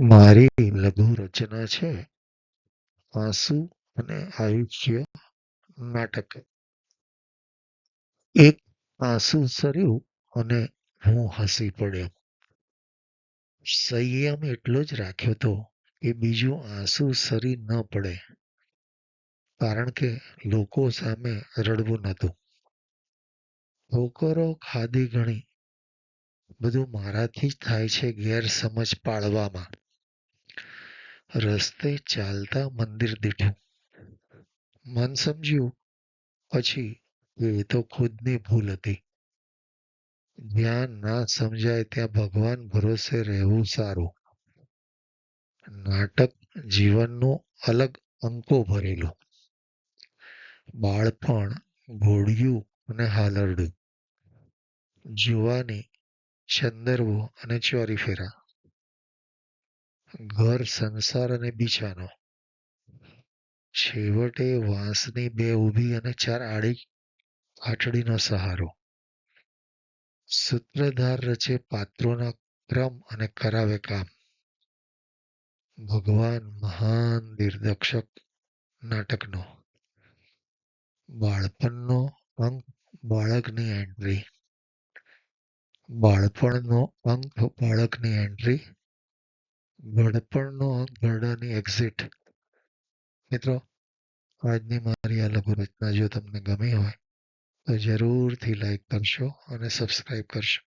મારી લઘુ રચના છે આંસુ અને આયુષ્ય નાટક. એક આંસુ સર્યું અને હું હસી પડ્યો. સંયમ એટલો જ રાખ્યો તો કે બીજું આંસુ સરી ન પડે, કારણ કે લોકો સામે રડવું નહોતું. ઠોકરો ખાધી ઘણી, બધું મારાથી જ થાય છે ગેરસમજ પાળવામાં. રસ્તે ચાલતા મંદિર દીઠું. મન સમજ્યું પછી કે એ તો ખુદની ભૂલ હતી. જ્યાં ના સમજાય ત્યાં ભગવાન ભરોસે રહેવું સારું. નાટક જીવનનું અલગ અંકો ભરેલું. બાળપણ, ઘોડિયું અને હાલરડું. જુવાની, ચંદરવો અને ચોરી ફેરા. ઘર, સંસાર અને બિછાનો. છેવટે વાંસની બે ઊભી અને ચાર આડી આઠડીનો સહારો. સૂત્રધાર રચે પાત્રોના ક્રમ અને કરાવે કામ. ભગવાન મહાન દિગ્દર્શક નાટકનો. બાળપણનો અંક બાળકની એન્ટ્રી. બાળપણનો અંક બાળકની એન્ટ્રી. ઘડપણનો અંક ઘરડાની એક્ઝિટ. મિત્રો, આજની મારી આ લઘુ રચના જો તમને ગમી હોય તો જરૂરથી લાઈક કરશો અને સબસ્ક્રાઈબ કરશો.